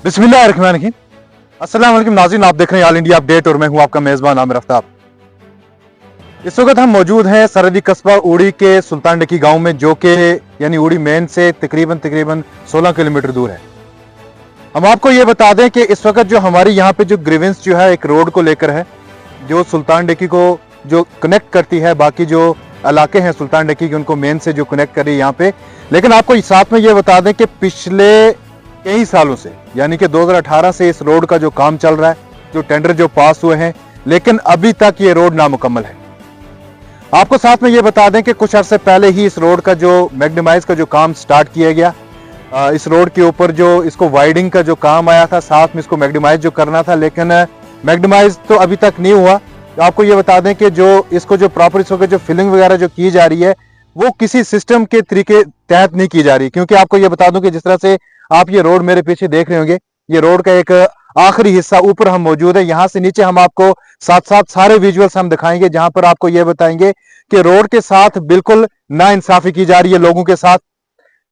बिस्मिल्लाहिर्रहमानिर्रहीम। अस्सलाम वालेकुम नाज़रीन, आप देख रहे हैं ऑल इंडिया अपडेट और मैं हूं आपका मेज़बान आमिर आफ्ताब। इस वक्त हम मौजूद हैं सरहदी कस्बा उड़ी के सुल्तान डकी गांव में, जो कि यानी उड़ी मेन से तकरीबन 16 किलोमीटर दूर है। हम आपको ये बता दें कि इस वक्त जो हमारी यहाँ पे जो ग्रीवेंस जो है एक रोड को लेकर है, जो सुल्तान डकी को जो कनेक्ट करती है, बाकी जो इलाके हैं सुल्तान डकी के उनको मेन से जो कनेक्ट कर रही है यहाँ पे। लेकिन आपको साथ में ये बता दें कि पिछले कई सालों से यानी कि 2018 से इस रोड का जो काम चल रहा है, जो टेंडर जो पास हुए हैं, लेकिन अभी तक ये रोड नामुकम्मल है। आपको साथ में ये बता दें कि कुछ अरसे पहले ही इस रोड का जो मैग्नीमाइज का जो काम स्टार्ट किया गया, इस रोड के ऊपर जो इसको वाइडिंग का जो काम आया था, साथ में इसको मैग्नीमाइज जो करना था, लेकिन मैग्नीमाइज तो अभी तक नहीं हुआ। तो आपको ये बता दें कि जो इसको जो प्रॉपर इसको जो फिलिंग वगैरह जो की जा रही है, वो किसी सिस्टम के तरीके तहत नहीं की जा रही। क्योंकि आपको ये बता दूं कि जिस तरह से आप ये रोड मेरे पीछे देख रहे होंगे, ये रोड का एक आखिरी हिस्सा ऊपर हम मौजूद है। यहाँ से नीचे हम आपको साथ साथ सारे विजुअल्स हम दिखाएंगे, जहां पर आपको ये बताएंगे कि रोड के साथ बिल्कुल नाइंसाफी की जा रही है लोगों के साथ।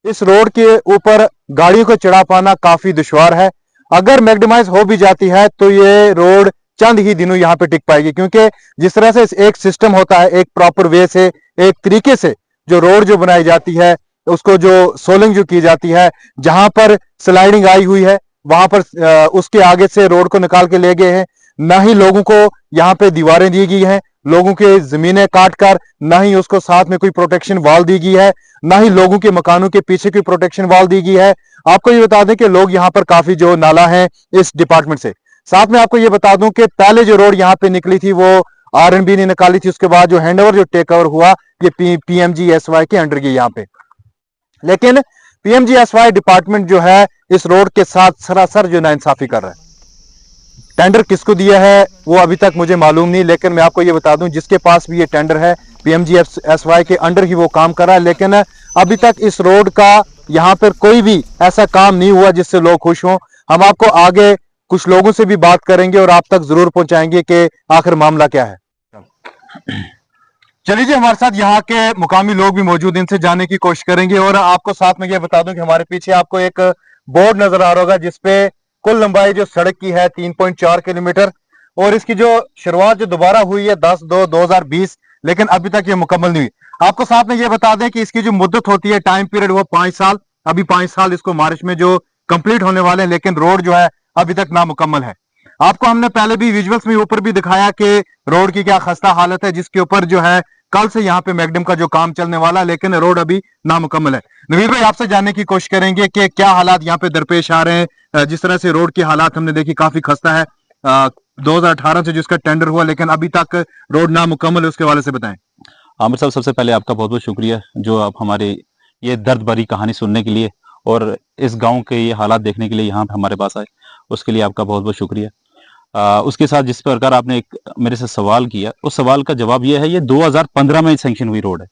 इस रोड के ऊपर गाड़ियों को चढ़ा पाना काफी दुश्वार है। अगर मैग्नीमाइज हो भी जाती है तो ये रोड चंद ही दिनों यहाँ पे टिक पाएगी, क्योंकि जिस तरह से एक सिस्टम होता है, एक प्रॉपर वे से, एक तरीके से जो रोड जो बनाई जाती है, उसको जो सोलिंग जो की जाती है, जहां पर स्लाइडिंग आई हुई है वहां पर उसके आगे से रोड को निकाल के ले गए हैं। ना ही लोगों को यहाँ पे दीवारें दी गई हैं, लोगों के जमीनें काट कर, ना ही उसको साथ में कोई प्रोटेक्शन वॉल दी गई है, ना ही लोगों के मकानों के पीछे कोई प्रोटेक्शन वॉल दी गई है। आपको ये बता दें कि लोग यहाँ पर काफी जो नाला है इस डिपार्टमेंट से। साथ में आपको ये बता दूं कि पहले जो रोड यहाँ पे निकली थी वो आरएनबी ने निकाली थी, उसके बाद जो हैंडओवर जो टेक ओवर हुआ ये पीएमजीएसवाई के अंडर की यहाँ पे। लेकिन पीएमजीएसवाई डिपार्टमेंट जो है इस रोड के साथ सरासर जो नाइंसाफी कर रहा है। टेंडर किसको दिया है वो अभी तक मुझे मालूम नहीं, लेकिन मैं आपको ये बता दूं जिसके पास भी ये टेंडर है पीएमजीएसवाई के अंडर ही वो काम कर रहा है। लेकिन अभी तक इस रोड का यहाँ पर कोई भी ऐसा काम नहीं हुआ जिससे लोग खुश हों। हम आपको आगे कुछ लोगों से भी बात करेंगे और आप तक जरूर पहुंचाएंगे कि आखिर मामला क्या है। चलिए जी, हमारे साथ यहाँ के मुकामी लोग भी मौजूद, इनसे जानने की कोशिश करेंगे। और आपको साथ में ये बता दूं कि हमारे पीछे आपको एक बोर्ड नजर आ रहा होगा जिसपे कुल लंबाई जो सड़क की है 3.4 किलोमीटर, और इसकी जो शुरुआत जो दोबारा हुई है 10/2/2020, लेकिन अभी तक ये मुकम्मल नहीं हुई। आपको साथ में ये बता दें कि इसकी जो मुद्दत होती है, टाइम पीरियड, वो 5 साल। अभी 5 साल इसको मार्च में जो कंप्लीट होने वाले हैं, लेकिन रोड जो है अभी तक नामुकम्मल है। आपको हमने पहले भी विजुअल्स में ऊपर भी दिखाया कि रोड की क्या खस्ता हालत है, जिसके ऊपर जो है कल से यहाँ पे मैग्डम का जो काम चलने वाला, लेकिन रोड अभी नामुकम्मल है। नवीर भाई, आपसे जानने की कोशिश करेंगे कि क्या हालात यहाँ पे दरपेश आ रहे हैं। जिस तरह से रोड की हालात हमने देखी काफी खस्ता है, 2018 से जिसका टेंडर हुआ, लेकिन अभी तक रोड नामुकम्मल है, उसके हवाले से बताएं। आमिर साहब, सबसे पहले आपका बहुत बहुत शुक्रिया जो आप हमारे ये दर्द भरी कहानी सुनने के लिए और इस गांव के ये हालात देखने के लिए यहाँ पे हमारे पास आए, उसके लिए आपका बहुत बहुत शुक्रिया। उसके साथ जिस प्रकार आपने एक मेरे से सवाल किया, उस सवाल का जवाब यह है, ये 2015 में सैंक्शन हुई रोड है।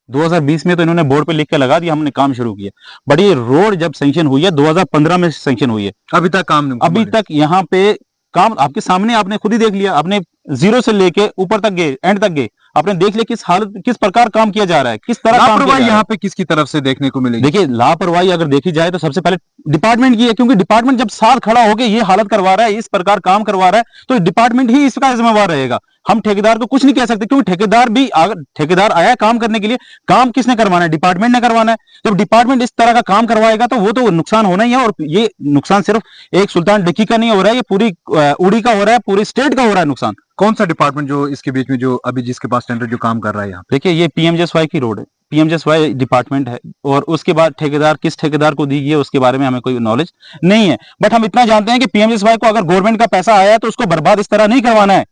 2020 में तो इन्होंने बोर्ड पे लिख के लगा दिया, हमने काम शुरू किया, बट ये रोड जब सैंक्शन हुई है 2015 में सैंक्शन हुई है। अभी तक काम नहीं, अभी तक यहाँ पे काम आपके सामने, आपने खुद ही देख लिया, आपने जीरो से लेके ऊपर तक गए, एंड तक गए, आपने देख लिया किस हालत, किस प्रकार काम किया जा रहा है, किस तरह लापरवाही यहाँ पे किसकी तरफ से देखने को मिलेगी। देखिए, लापरवाही अगर देखी जाए तो सबसे पहले डिपार्टमेंट की है, क्योंकि डिपार्टमेंट जब साथ खड़ा होकर ये हालत करवा रहा है, इस प्रकार काम करवा रहा है, तो डिपार्टमेंट ही इसका जिम्मेवार रहेगा। हम ठेकेदार को कुछ नहीं कह सकते, क्योंकि ठेकेदार भी, अगर ठेकेदार आया काम करने के लिए, काम किसने करवाना है? डिपार्टमेंट ने करवाना है। जब डिपार्टमेंट इस तरह का काम करवाएगा तो वो तो नुकसान होना ही है। और ये नुकसान सिर्फ एक सुल्तान डकी का नहीं हो रहा है, ये पूरी उड़ी का हो रहा है, पूरी स्टेट का हो रहा है नुकसान। कौन सा डिपार्टमेंट जो इसके बीच में जो अभी जिसके पास टेंडर जो काम कर रहा है यहाँ? देखिए, ये पीएमजीएसवाई की रोड है, पीएमजीएसवाई डिपार्टमेंट है, और उसके बाद ठेकेदार किस ठेकेदार को दी गई है उसके बारे में हमें कोई नॉलेज नहीं है। बट हम इतना जानते हैं कि पीएमजीएसवाई को अगर गवर्नमेंट का पैसा आया है तो उसको बर्बाद इस तरह नहीं करवाना है।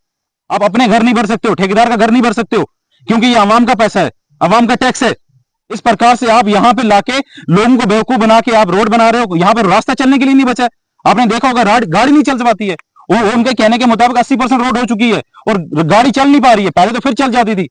आप अपने घर नहीं भर सकते हो, ठेकेदार का घर नहीं भर सकते हो, क्योंकि ये आवाम का पैसा है, आवाम का टैक्स है। इस प्रकार से आप यहाँ पे लाके लोगों को बेवकूफ बना के आप रोड बना रहे हो। यहाँ पर रास्ता चलने के लिए नहीं बचा है। आपने देखा होगा गाड़ी नहीं चल पाती है। वो उनके कहने के मुताबिक 80% रोड हो चुकी है और गाड़ी चल नहीं पा रही है। पहले तो फिर चल जाती थी,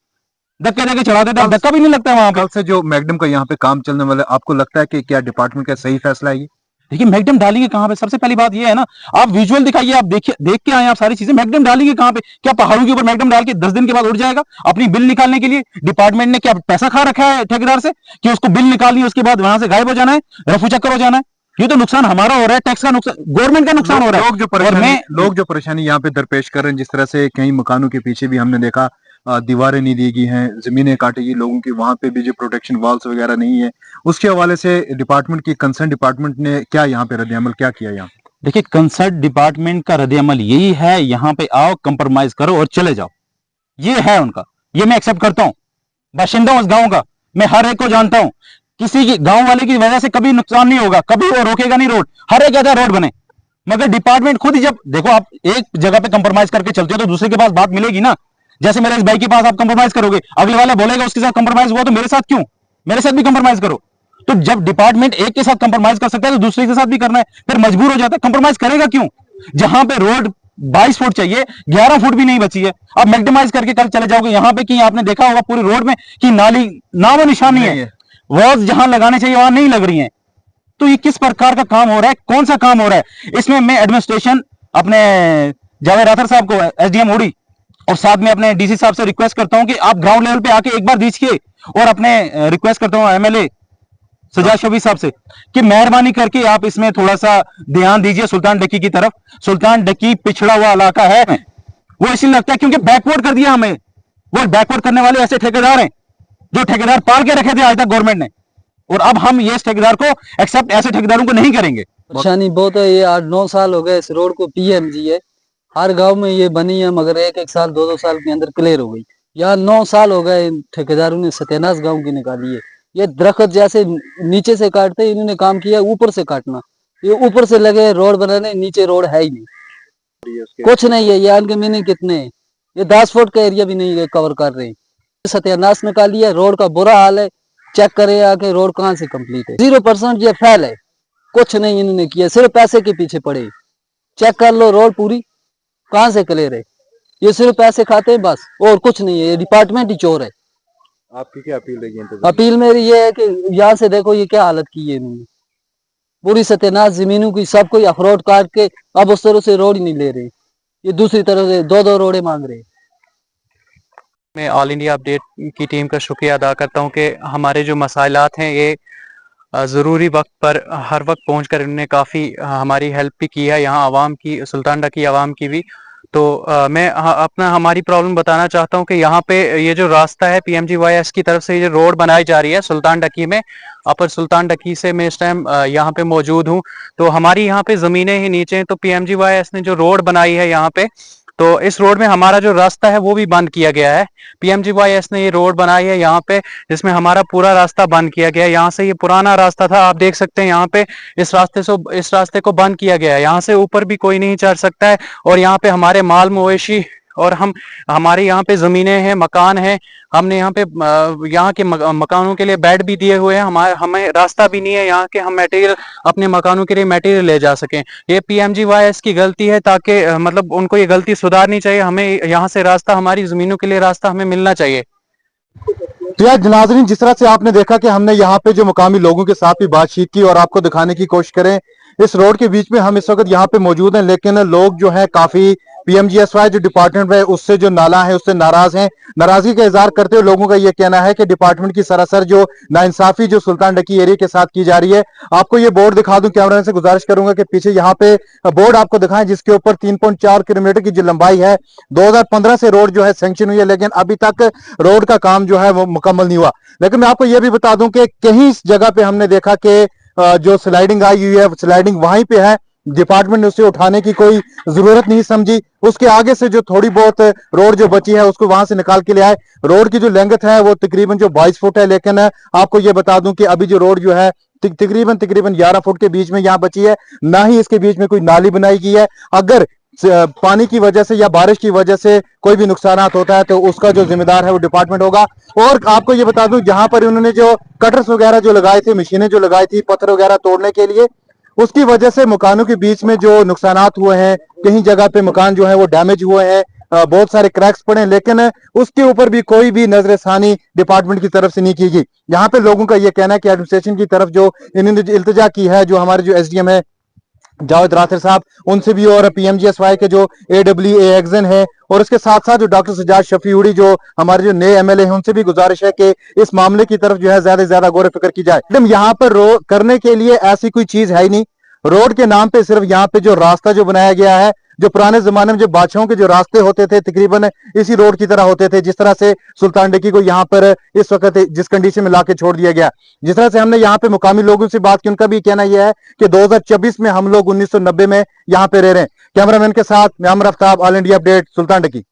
धक्के धक्के चढ़ाते थे, धक्का भी नहीं लगता वहां पर। कल से जो मैग्डम का यहाँ पे काम चलने वाला है, आपको लगता है कि क्या डिपार्टमेंट का सही फैसला है ये? देखिए, मैग्डम डालेंगे कहां पे? सबसे पहली बात ये है ना, आप विजुअल दिखाइए, आप देखिए, देख के आए आप सारी चीजें। मैग्डम डालेंगे कहां पे? क्या पहाड़ों के ऊपर मैग्डम डाल के 10 दिन के बाद उड़ जाएगा? अपनी बिल निकालने के लिए डिपार्टमेंट ने क्या पैसा खा रखा है ठेकेदार से कि उसको बिल निकालनी है, उसके बाद वहां से गायब हो जाना है, रफू चक्कर हो जाना है? ये तो नुकसान हमारा हो रहा है, टैक्स का नुकसान, गवर्नमेंट का नुकसान हो रहा है। लोग जो परेशानी यहाँ पे दरपेश कर रहे हैं, जिस तरह से कई मकानों के पीछे भी हमने देखा दीवारें नहीं दी गई हैं, जमीनें काटी गई लोगों की, वहां पे भी जो प्रोटेक्शन वॉल्स वगैरह नहीं है, उसके हवाले से डिपार्टमेंट की कंसर्न डिपार्टमेंट ने क्या यहाँ पे रद्द-ए-अमल क्या किया यहाँ? देखिए, कंसर्न डिपार्टमेंट का रद्द-ए-अमल यही है, यहाँ पे आओ, कंप्रोमाइज करो और चले जाओ, ये है उनका। ये मैं एक्सेप्ट करता हूँ, बाशिंदा हूं उस गांव का, मैं हर एक को जानता हूं, किसी की गांव वाले की वजह से कभी नुकसान नहीं होगा, कभी वो रोकेगा नहीं रोड, हर एक कहता है रोड बने। मगर डिपार्टमेंट खुद ही, जब देखो आप एक जगह पे कंप्रोमाइज करके चलते हो तो दूसरे के पास बात मिलेगी ना। जैसे मेरे इस भाई के पास आप कंप्रोमाइज करोगे, अगले वाला बोलेगा उसके साथ कंप्रोमाइज हुआ तो मेरे साथ क्यों, मेरे साथ भी कंप्रोमाइज करो। तो जब डिपार्टमेंट एक के साथ कंप्रोमाइज कर सकता है तो दूसरे के साथ भी करना है, फिर मजबूर हो जाता है, कंप्रोमाइज करेगा क्यों। जहां पे रोड 22 फुट चाहिए, 11 फुट भी नहीं बची है, आप मैक्सिमाइज करके कल चले जाओगे। यहाँ पे कि आपने देखा होगा पूरी रोड में कि नाली नामो निशान नहीं है, वॉल्स जहां लगाने चाहिए वहां नहीं लग रही हैं। तो ये किस प्रकार का काम हो रहा है, कौन सा काम हो रहा है। इसमें मैं एडमिनिस्ट्रेशन अपने जावेद राथर साहब को, एसडीएम उड़ी, और साथ में अपने डीसी साहब से रिक्वेस्ट करता हूं कि आप ग्राउंड लेवल पे आके एक बार दीजिए, और अपने रिक्वेस्ट करता हूं एमएलए सजाद शफी साहब से कि मेहरबानी करके आप इसमें थोड़ा सा ध्यान दीजिए सुल्तान डक्की की तरफ। सुल्तान डक्की पिछड़ा हुआ इलाका है, वो इसलिए लगता है क्योंकि बैकवर्ड कर दिया हमें। वो बैकवर्ड करने वाले ऐसे ठेकेदार हैं जो ठेकेदार पाल के रखे थे आज तक गवर्नमेंट ने, और अब हम ये ठेकेदार को एक्सेप्ट, ऐसे ठेकेदारों को नहीं करेंगे। परेशानी बहुत है, ये 8-9 साल हो गए इस रोड को, पीएमजी है, हर गांव में ये बनी है, मगर एक साल 2-2 साल के अंदर क्लियर हो गई। यहाँ 9 साल हो गए ठेकेदारों ने सत्यानाश गांव की निकाली है। ये दरख्त जैसे नीचे से काटते, इन्होंने काम किया ऊपर से काटना, ये ऊपर से लगे रोड बनाने, नीचे रोड है ही नहीं, कुछ नहीं है। ये इनके मीनिंग कितने हैं, ये 10 फुट का एरिया भी नहीं कवर कर रहे। सत्यानाश निकाली है, रोड का बुरा हाल है, चेक करे आके रोड कहाँ से कंप्लीट है। 0% ये फेल है, कुछ नहीं इन्होंने किया, सिर्फ पैसे के पीछे पड़े। चेक कर लो रोड पूरी कहाँ से क्लियर है, ये सिर्फ पैसे खाते हैं बस, और कुछ नहीं है। ये डिपार्टमेंट ही चोर है। आपकी क्या अपील है? अपील मेरी ये है कि यहाँ से देखो ये क्या हालत की है इन्होंने, पूरी सत्यानाश जमीनों की, सब कोई अखरोट काट के अब उस तरह से रोड ही नहीं ले रहे, ये दूसरी तरह से 2-2 रोडे मांग रहे हैं। मैं ऑल इंडिया अपडेट की टीम का शुक्रिया अदा करता हूं कि हमारे जो मसाइलात हैं ये ज़रूरी वक्त पर हर वक्त पहुंचकर इन्होंने काफ़ी हमारी हेल्प भी की है, यहाँ आवाम की, सुल्तान डक्की आवाम की भी। तो मैं अपना हमारी प्रॉब्लम बताना चाहता हूं कि यहाँ पे ये जो रास्ता है PMGYS की तरफ से ये रोड बनाई जा रही है सुल्तान डक्की में, अपर सुल्तान डक्की से मैं इस टाइम यहाँ पे मौजूद हूँ। तो हमारी यहाँ पे ज़मीनें ही नीचे हैं, तो PMGYS ने जो रोड बनाई है यहाँ पे, तो इस रोड में हमारा जो रास्ता है वो भी बंद किया गया है। PMGYS ने ये रोड बनाई है यहाँ पे, जिसमें हमारा पूरा रास्ता बंद किया गया है। यहाँ से ये पुराना रास्ता था, आप देख सकते हैं यहाँ पे इस रास्ते को बंद किया गया है, यहाँ से ऊपर भी कोई नहीं चढ़ सकता है। और यहाँ पे हमारे माल मवेशी और हमारे यहाँ पे जमीनें हैं, मकान है, हमने यहाँ पे यहाँ के मकानों के लिए बेड भी दिए हुए हैं। हमें रास्ता भी नहीं है यहाँ के, हम मटेरियल अपने मकानों के लिए मटेरियल ले जा सकें। ये PMGYS की गलती है, ताकि मतलब उनको ये गलती सुधारनी चाहिए। हमें यहाँ से रास्ता, हमारी जमीनों के लिए रास्ता हमें मिलना चाहिए। तो यार नाज़रीन, जिस तरह से आपने देखा कि हमने यहाँ पे जो मुकामी लोगों के साथ भी बातचीत की और आपको दिखाने की कोशिश करें, इस रोड के बीच में हम इस वक्त यहाँ पे मौजूद हैं, लेकिन लोग जो है काफी PMGSY जो डिपार्टमेंट है उससे जो नाला है उससे नाराज हैं। नाराजगी का इजहार करते हुए लोगों का यह कहना है कि डिपार्टमेंट की सरासर जो नाइंसाफी जो सुल्तान डक्की एरिया के साथ की जा रही है। आपको ये बोर्ड दिखा दूं, कैमरामैन से गुजारिश करूंगा कि पीछे यहाँ पे बोर्ड आपको दिखाएं, जिसके ऊपर 3.4 किलोमीटर की जो लंबाई है, 2015 से रोड जो है सैंक्शन हुई है, लेकिन अभी तक रोड का काम जो है वो मुकम्मल नहीं हुआ। लेकिन मैं आपको यह भी बता दूं कि कहीं इस जगह पे हमने देखा कि जो स्लाइडिंग आई हुई है, स्लाइडिंग वहीं पे है, डिपार्टमेंट ने उसे उठाने की कोई जरूरत नहीं समझी। उसके आगे से जो थोड़ी बहुत रोड जो बची है उसको वहां से निकाल के ले आए। रोड की जो लेंथ है वो तकरीबन जो 22 फुट है, लेकिन आपको ये बता दूं कि अभी जो रोड जो है तकरीबन 11 फुट के बीच में यहाँ बची है, ना ही इसके बीच में कोई नाली बनाई गई है। अगर पानी की वजह से या बारिश की वजह से कोई भी नुकसान होता है तो उसका जो जिम्मेदार है वो डिपार्टमेंट होगा। और आपको ये बता दूं, जहां पर उन्होंने जो कटर्स वगैरह जो लगाए थे, मशीनें जो लगाई थी पत्थर वगैरह तोड़ने के लिए, उसकी वजह से मकानों के बीच में जो नुकसानात हुए हैं, कहीं जगह पे मकान जो है वो डैमेज हुए हैं, बहुत सारे क्रैक्स पड़े हैं, लेकिन उसके ऊपर भी कोई भी नजरसानी डिपार्टमेंट की तरफ से नहीं की गई। यहाँ पे लोगों का ये कहना है कि एडमिनिस्ट्रेशन की तरफ जो इन्होंने इल्तिजा की है, जो हमारे जो SDM है जावेद राथिर साहब, उनसे भी, और पीएमजीएसवाई के जो AWA एक्जन है, और उसके साथ साथ जो डॉक्टर सजाद शफीउड़ी जो हमारे जो नए एमएलए हैं, उनसे भी गुजारिश है कि इस मामले की तरफ जो है ज्यादा से ज्यादा गौर फिक्र की जाए। एकदम यहाँ पर करने के लिए ऐसी कोई चीज है ही नहीं। रोड के नाम पे सिर्फ यहाँ पे जो रास्ता जो बनाया गया है, जो पुराने जमाने में जो बादशाहों के जो रास्ते होते थे तकरीबन इसी रोड की तरह होते थे, जिस तरह से सुल्तान डिक्की को यहाँ पर इस वक्त जिस कंडीशन में लाके छोड़ दिया गया, जिस तरह से हमने यहाँ पे मुकामी लोगों से बात की, उनका भी कहना यह है कि 2024 में हम लोग 1990 में यहाँ पे रह रहे हैं। कैमरामैन के साथ मैं Aamir Aftab, all India update, Sultan dicky.